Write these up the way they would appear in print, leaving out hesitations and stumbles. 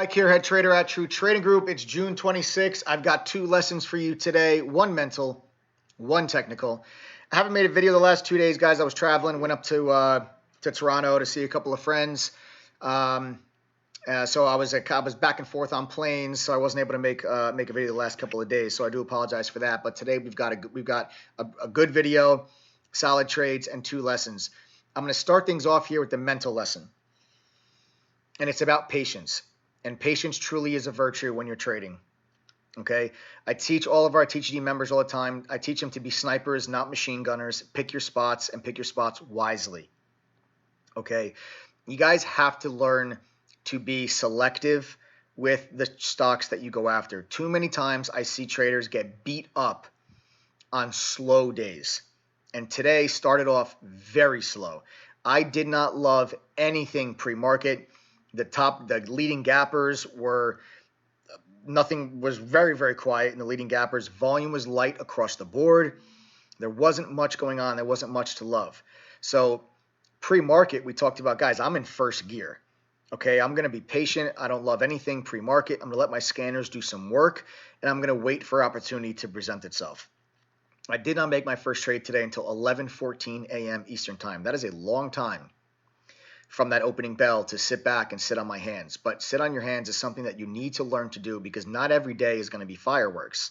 Mike here, head trader at True Trading Group. It's June 26th. I've got 2 lessons for you today, one mental, one technical. I haven't made a video the last 2 days, guys. I was traveling, went up to Toronto to see a couple of friends. So I was back and forth on planes, so I wasn't able to make a video the last couple of days. So I do apologize for that. But today we've got a good video, solid trades, and 2 lessons. I'm going to start things off here with the mental lesson, and it's about patience. And patience truly is a virtue when you're trading. Okay, I teach all of our TGD members all the time. I teach them to be snipers, not machine gunners. Pick your spots and pick your spots wisely. Okay, you guys have to learn to be selective with the stocks that you go after. Too many times I see traders get beat up on slow days. And today started off very slow. I did not love anything pre-market. The leading gappers nothing was very, very quiet in the leading gappers. Volume was light across the board. There wasn't much going on. There wasn't much to love. So pre-market, we talked about, guys, I'm in first gear. Okay, I'm going to be patient. I don't love anything pre-market. I'm going to let my scanners do some work, and I'm going to wait for opportunity to present itself. I did not make my first trade today until 11:14 a.m. Eastern time. That is a long time from that opening bell to sit back and sit on my hands. But sit on your hands is something that you need to learn to do, because not every day is going to be fireworks.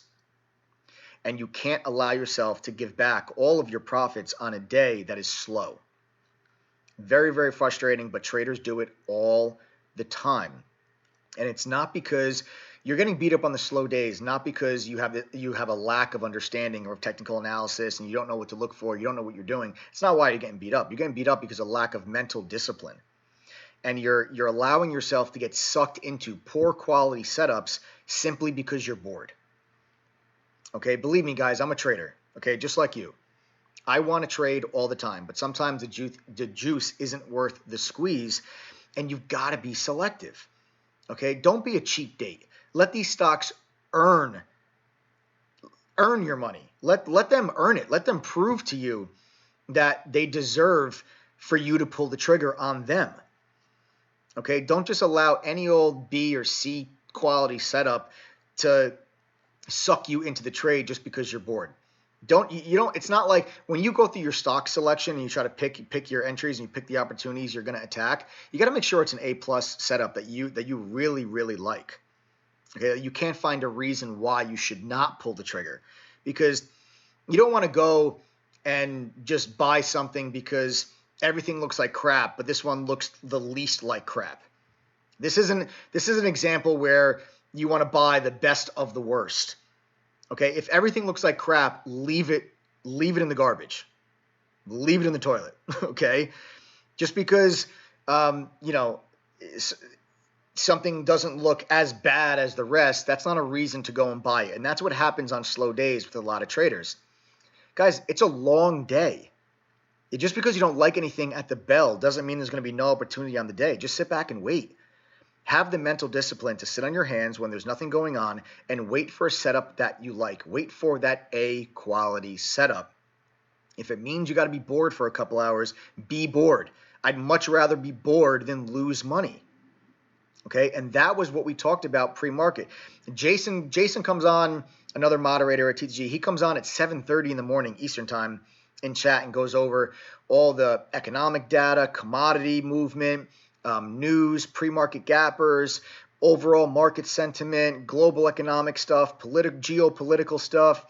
And you can't allow yourself to give back all of your profits on a day that is slow. Very, very frustrating, but traders do it all the time. And it's not because you're getting beat up on the slow days, not because you have a lack of understanding or technical analysis and you don't know what to look for, you don't know what you're doing. It's not why you're getting beat up. You're getting beat up because of lack of mental discipline. And you're allowing yourself to get sucked into poor quality setups simply because you're bored. Okay, believe me, guys, I'm a trader. Okay, just like you. I want to trade all the time, but sometimes the juice isn't worth the squeeze, and you've got to be selective. Okay, don't be a cheap date. Let these stocks earn your money. Let them earn it. Let them prove to you that they deserve for you to pull the trigger on them. Okay, don't just allow any old B or C quality setup to suck you into the trade just because you're bored. It's not like when you go through your stock selection and you try to pick your entries and you pick the opportunities you're going to attack, you got to make sure it's an A+ setup that you really, really like. Okay, you can't find a reason why you should not pull the trigger, because you don't want to go and just buy something because everything looks like crap, but this one looks the least like crap. This is an example where you want to buy the best of the worst. Okay, if everything looks like crap, leave it in the garbage. Leave it in the toilet. Okay, just because something doesn't look as bad as the rest, that's not a reason to go and buy it. And that's what happens on slow days with a lot of traders. Guys, it's a long day. Just because you don't like anything at the bell doesn't mean there's going to be no opportunity on the day. Just sit back and wait. Have the mental discipline to sit on your hands when there's nothing going on and wait for a setup that you like. Wait for that A quality setup. If it means you got to be bored for a couple hours, be bored. I'd much rather be bored than lose money. Okay, and that was what we talked about pre-market. Jason comes on, another moderator at TTG. He comes on at 7:30 in the morning Eastern time in chat and goes over all the economic data, commodity movement, news, pre-market gappers, overall market sentiment, global economic stuff, geopolitical stuff,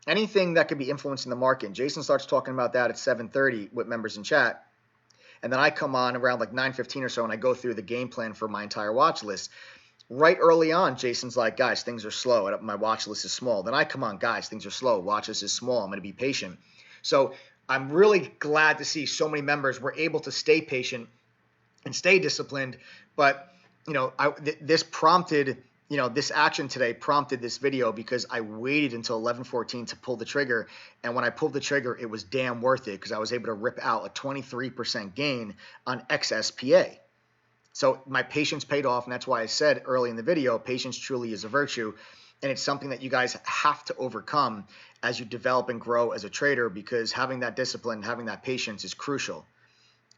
anything that could be influencing the market. And Jason starts talking about that at 7:30 with members in chat. And then I come on around like 9:15 or so, and I go through the game plan for my entire watch list. Right early on, Jason's like, guys, things are slow. My watch list is small. Then I come on, guys, things are slow. Watch list is small. I'm going to be patient. So I'm really glad to see so many members were able to stay patient and stay disciplined. But, this prompted, this action today prompted this video because I waited until 11:14 to pull the trigger. And when I pulled the trigger, it was damn worth it because I was able to rip out a 23% gain on XSPA. So my patience paid off. And that's why I said early in the video, patience truly is a virtue. And it's something that you guys have to overcome as you develop and grow as a trader, because having that discipline, having that patience is crucial.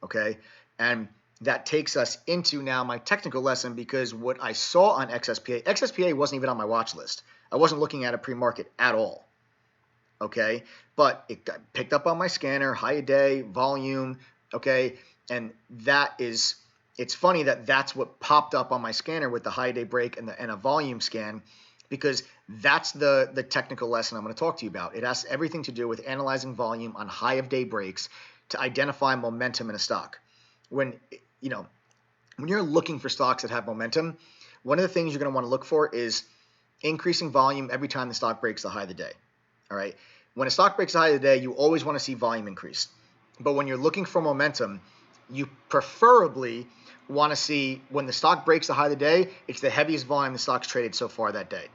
Okay. And that takes us into now my technical lesson, because what I saw on XSPA wasn't even on my watch list. I wasn't looking at a pre-market at all. Okay, but it got picked up on my scanner, high a day, volume, okay, and it's funny that that's what popped up on my scanner with the high day break and a volume scan, because that's the technical lesson I'm going to talk to you about. It has everything to do with analyzing volume on high of day breaks to identify momentum in a stock. When you're looking for stocks that have momentum, one of the things you're going to want to look for is increasing volume every time the stock breaks the high of the day. All right. When a stock breaks the high of the day, you always want to see volume increase. But when you're looking for momentum, you preferably want to see when the stock breaks the high of the day, it's the heaviest volume the stock's traded so far that day.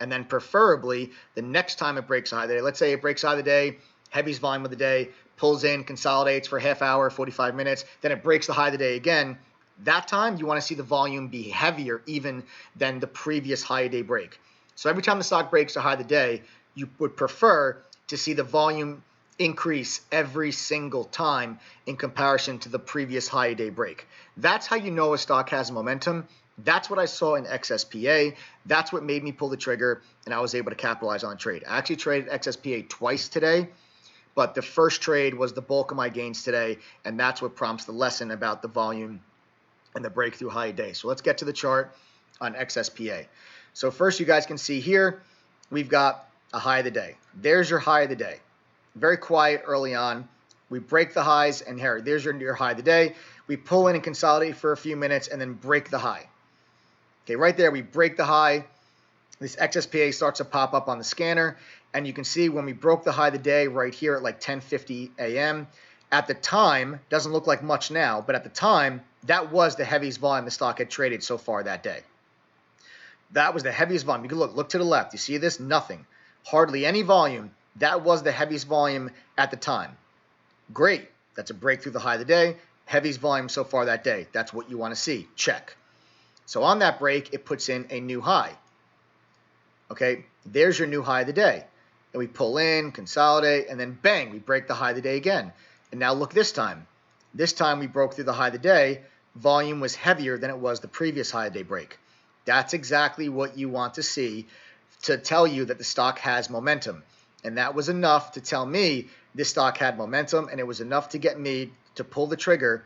And then preferably the next time it breaks the high of the day, let's say it breaks high of the day, heaviest volume of the day, pulls in, consolidates for a half hour, 45 minutes, then it breaks the high of the day again. That time you want to see the volume be heavier even than the previous high of day break. So every time the stock breaks the high of the day, you would prefer to see the volume increase every single time in comparison to the previous high day break. That's how you know a stock has momentum. That's what I saw in XSPA. That's what made me pull the trigger, and I was able to capitalize on the trade. I actually traded XSPA twice today, but the first trade was the bulk of my gains today, and that's what prompts the lesson about the volume and the breakthrough high day. So let's get to the chart on XSPA. So first, you guys can see here, we've got a high of the day. There's your high of the day. Very quiet early on. We break the highs, and here, there's your high of the day. We pull in and consolidate for a few minutes and then break the high. Okay, right there, we break the high. This XSPA starts to pop up on the scanner, and you can see when we broke the high of the day right here at like 10:50 a.m. At the time, doesn't look like much now, but at the time, that was the heaviest volume the stock had traded so far that day. That was the heaviest volume. You can look to the left. You see this? Nothing. Hardly any volume. That was the heaviest volume at the time. Great. That's a breakthrough the high of the day. Heaviest volume so far that day. That's what you want to see. Check. So on that break, it puts in a new high. Okay, there's your new high of the day. And we pull in, consolidate, and then bang, we break the high of the day again. And now look this time. This time we broke through the high of the day. Volume was heavier than it was the previous high of the day break. That's exactly what you want to see to tell you that the stock has momentum. And that was enough to tell me this stock had momentum, and it was enough to get me to pull the trigger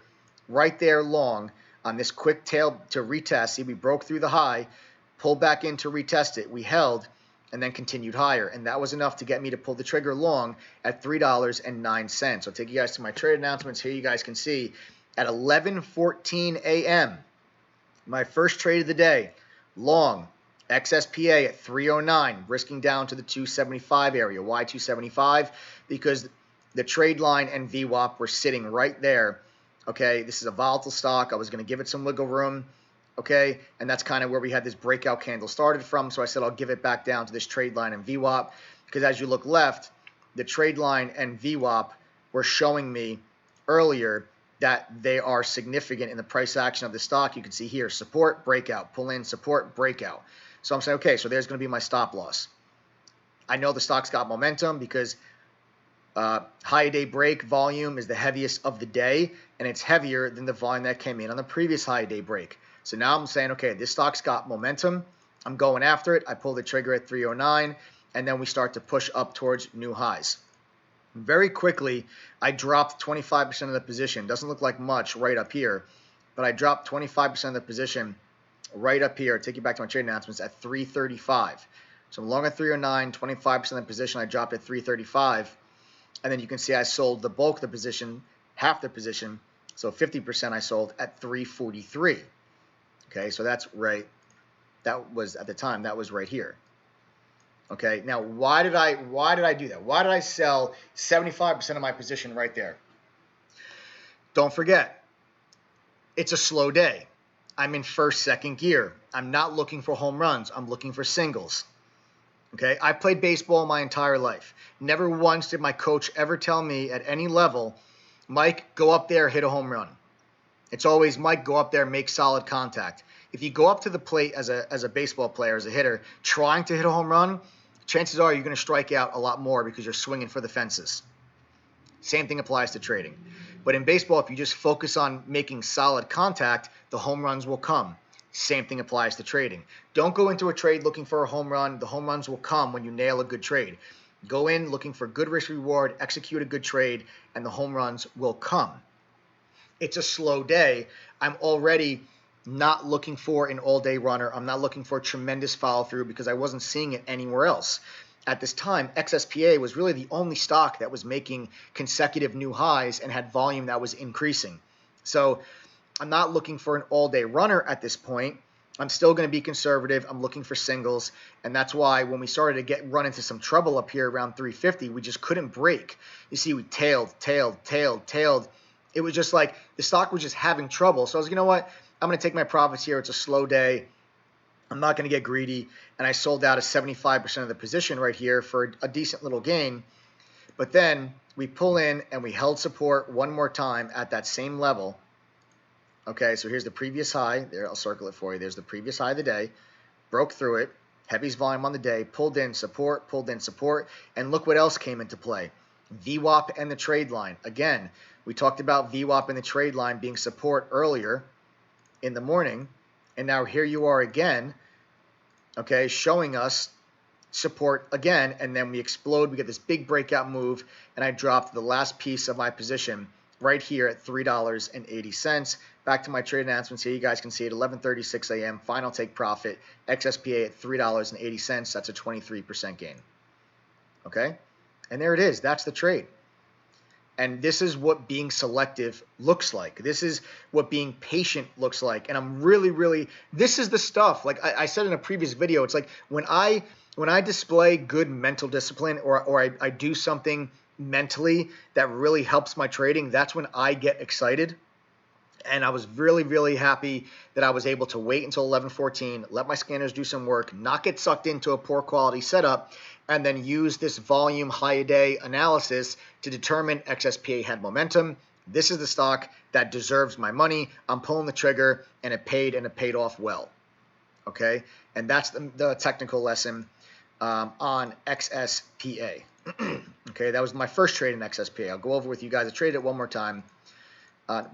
right there long on this quick tail to retest. See, we broke through the high, pulled back in to retest it. We held and then continued higher. And that was enough to get me to pull the trigger long at $3.09. So I'll take you guys to my trade announcements. Here you guys can see at 11:14 a.m., my first trade of the day, long, XSPA at 309, risking down to the 275 area. Why 275? Because the trade line and VWAP were sitting right there. Okay, this is a volatile stock. I was going to give it some wiggle room. Okay, and that's kind of where we had this breakout candle started from. So I said I'll give it back down to this trade line and VWAP, because as you look left, the trade line and VWAP were showing me earlier that they are significant in the price action of the stock. You can see here, support, breakout, pull in, support, breakout. So I'm saying, okay, so there's going to be my stop loss. I know the stock's got momentum because high day break volume is the heaviest of the day, and it's heavier than the volume that came in on the previous high day break. So now I'm saying, okay, this stock's got momentum. I'm going after it. I pull the trigger at 309, and then we start to push up towards new highs. Very quickly, I dropped 25% of the position. Doesn't look like much right up here, but I dropped 25% of the position right up here. Take you back to my trade announcements at 335. So I'm long at 309, 25% of the position I dropped at 335. And then you can see I sold the bulk of the position, half the position, so 50% I sold at 343. Okay, so that's right. That was at the time, that was right here. Okay, now why did I do that? Why did I sell 75% of my position right there? Don't forget, it's a slow day. I'm in first, second gear. I'm not looking for home runs. I'm looking for singles. Okay, I played baseball my entire life. Never once did my coach ever tell me at any level, Mike, go up there, hit a home run. It's always, Mike, go up there, make solid contact. If you go up to the plate as a baseball player, as a hitter, trying to hit a home run, chances are you're going to strike out a lot more because you're swinging for the fences. Same thing applies to trading. But in baseball, if you just focus on making solid contact, the home runs will come. Same thing applies to trading. Don't go into a trade looking for a home run. The home runs will come when you nail a good trade. Go in looking for good risk reward, execute a good trade, and the home runs will come. It's a slow day. I'm already not looking for an all-day runner. I'm not looking for a tremendous follow-through because I wasn't seeing it anywhere else. At this time, XSPA was really the only stock that was making consecutive new highs and had volume that was increasing. So I'm not looking for an all-day runner at this point. I'm still going to be conservative. I'm looking for singles, and that's why when we started to run into some trouble up here around 350, we just couldn't break. You see, we tailed. It was just like the stock was just having trouble. So I was, you know what? I'm going to take my profits here. It's a slow day. I'm not going to get greedy. And I sold out a 75% of the position right here for a decent little gain. But then we pull in and we held support one more time at that same level. Okay, so here's the previous high. There, I'll circle it for you. There's the previous high of the day. Broke through it. Heaviest volume on the day. Pulled in support. And look what else came into play. VWAP and the trade line. Again, we talked about VWAP and the trade line being support earlier in the morning. And now here you are again, okay, showing us support again. And then we explode. We get this big breakout move. And I dropped the last piece of my position right here at $3.80. Back to my trade announcements here. You guys can see it, 11:36 a.m. Final take profit, XSPA at $3.80. That's a 23% gain. Okay? And there it is. That's the trade. And this is what being selective looks like. This is what being patient looks like. And I'm really, this is the stuff. Like I said in a previous video, it's like when I display good mental discipline or I do something mentally that really helps my trading, that's when I get excited. And I was really happy that I was able to wait until 11:14, let my scanners do some work, not get sucked into a poor quality setup, and then use this volume high-a-day analysis to determine XSPA had momentum. This is the stock that deserves my money. I'm pulling the trigger, and it paid off well. Okay, and that's the technical lesson on XSPA. Okay, that was my first trade in XSPA. I'll go over with you guys. I traded it one more time.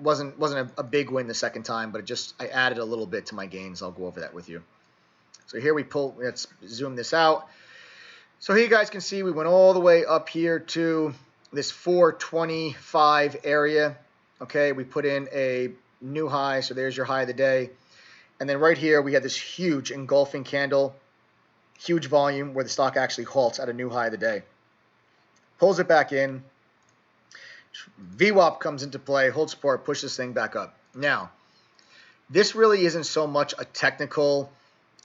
Wasn't a big win the second time, but I added a little bit to my gains. I'll go over that with you. So here we pull. Let's zoom this out. So here you guys can see we went all the way up here to this 425 area. Okay, we put in a new high. So there's your high of the day. And then right here we had this huge engulfing candle, huge volume where the stock actually halts at a new high of the day. Pulls it back in. VWAP comes into play, hold support, push this thing back up. Now, this really isn't so much a technical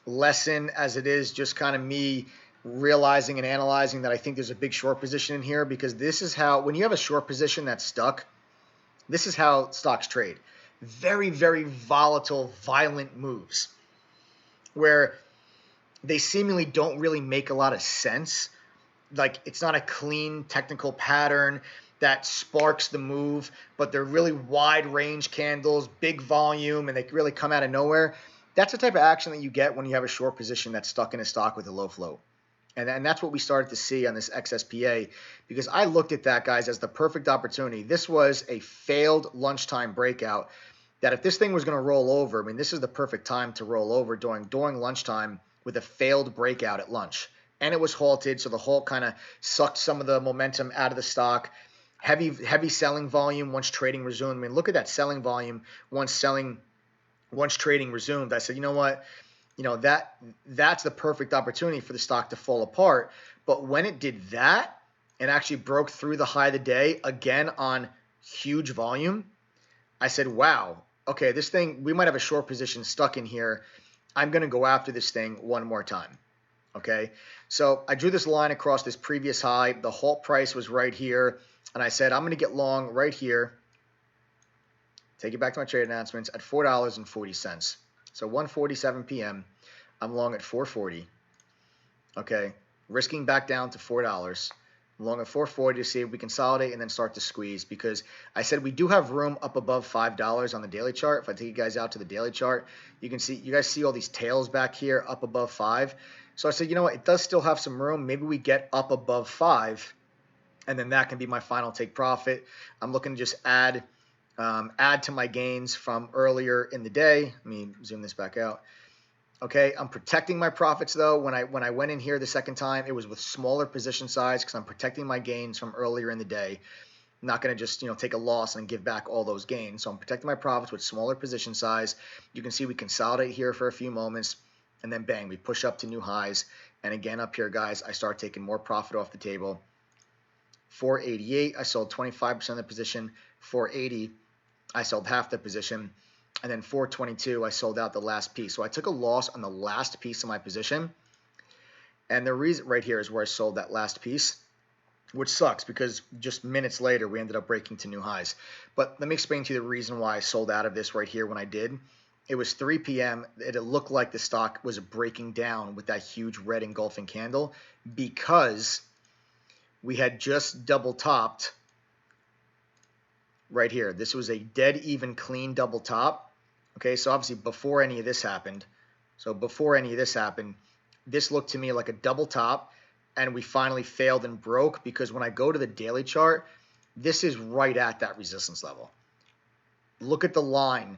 lesson as it is just kind of me realizing and analyzing that I think there's a big short position in here, because this is how, when you have a short position that's stuck, this is how stocks trade. Very volatile, violent moves where they seemingly don't really make a lot of sense. Like, it's not a clean technical pattern that sparks the move, but they're really wide range candles, big volume, and they really come out of nowhere. That's the type of action that you get when you have a short position that's stuck in a stock with a low float. And that's what we started to see on this XSPA, because I looked at that, guys, as the perfect opportunity. This was a failed lunchtime breakout that if this thing was going to roll over, I mean, this is the perfect time to roll over during lunchtime with a failed breakout at lunch. And it was halted, so the halt kind of sucked some of the momentum out of the stock. Heavy selling volume once trading resumed. I mean, look at that selling volume once trading resumed. I said, you know what? You know, that's the perfect opportunity for the stock to fall apart. But when it did that and actually broke through the high of the day again on huge volume, I said, wow, okay, this thing, we might have a short position stuck in here. I'm going to go after this thing one more time. Okay, so I drew this line across this previous high. The halt price was right here. And I said, I'm going to get long right here. Take it back to my trade announcements at $4.40. So 1:47 p.m. I'm long at 4.40. Okay, risking back down to $4. I'm long at 4.40 to see if we consolidate and then start to squeeze, because I said we do have room up above $5 on the daily chart. If I take you guys out to the daily chart, you guys see all these tails back here up above 5. So I said, you know what, it does still have some room. Maybe we get up above 5. And then that can be my final take profit. I'm looking to just add add to my gains from earlier in the day. Let me zoom this back out. Okay, I'm protecting my profits though. When I went in here the second time, it was with smaller position size because I'm protecting my gains from earlier in the day. I'm not going to just take a loss and give back all those gains. So I'm protecting my profits with smaller position size. You can see we consolidate here for a few moments, and then bang, we push up to new highs. And again, up here, guys, I start taking more profit off the table. 488, I sold 25% of the position. 480, I sold half the position. And then 422, I sold out the last piece. So I took a loss on the last piece of my position. And the reason right here is where I sold that last piece, which sucks because just minutes later, we ended up breaking to new highs. But let me explain to you the reason why I sold out of this right here when I did. It was 3 p.m. It looked like the stock was breaking down with that huge red engulfing candle because we had just double topped right here. This was a dead even clean double top. Okay, so obviously before any of this happened, this looked to me like a double top, and we finally failed and broke because when I go to the daily chart, this is right at that resistance level. Look at the line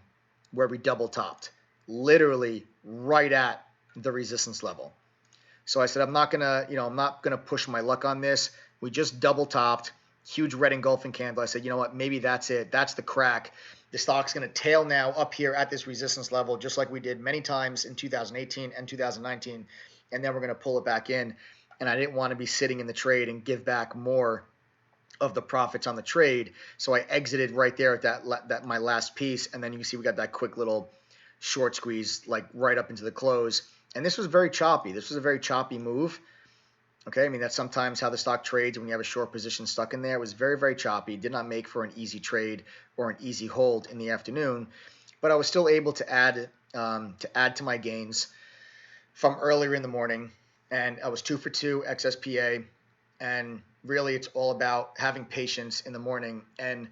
where we double topped, literally right at the resistance level. So I said, I'm not gonna push my luck on this. We just double topped, huge red engulfing candle. I said, you know what, maybe that's it. That's the crack. The stock's going to tail now up here at this resistance level, just like we did many times in 2018 and 2019, and then we're going to pull it back in. And I didn't want to be sitting in the trade and give back more of the profits on the trade, so I exited right there at that my last piece, and then you can see we got that quick little short squeeze like right up into the close. And this was very choppy. This was a very choppy move. Okay, I mean, that's sometimes how the stock trades when you have a short position stuck in there. It was very, very choppy. Did not make for an easy trade or an easy hold in the afternoon, but I was still able to add to my gains from earlier in the morning, and I was 2 for 2 XSPA, and really it's all about having patience in the morning and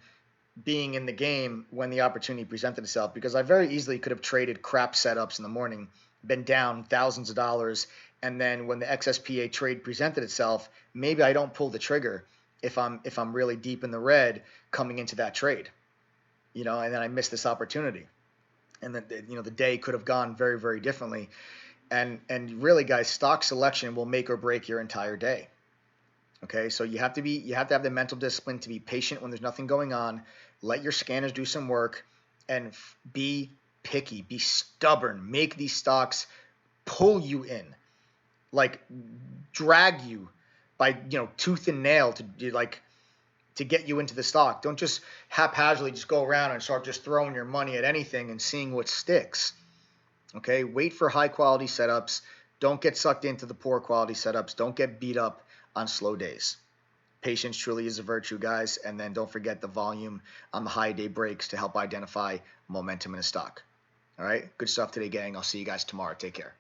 being in the game when the opportunity presented itself, because I very easily could have traded crap setups in the morning, been down thousands of dollars, and then when the XSPA trade presented itself, maybe I don't pull the trigger if I'm really deep in the red coming into that trade, and then I miss this opportunity, and then the day could have gone very, very differently. And really, guys, stock selection will make or break your entire day. Okay, so you have to have the mental discipline to be patient when there's nothing going on. Let your scanners do some work, and be picky, be stubborn. Make these stocks pull you in, like drag you by tooth and nail to get you into the stock. Don't just haphazardly just go around and start just throwing your money at anything and seeing what sticks. Okay, wait for high quality setups. Don't get sucked into the poor quality setups. Don't get beat up on slow days. Patience truly is a virtue, guys. And then don't forget the volume on the high day breaks to help identify momentum in a stock. All right, good stuff today, gang. I'll see you guys tomorrow. Take care.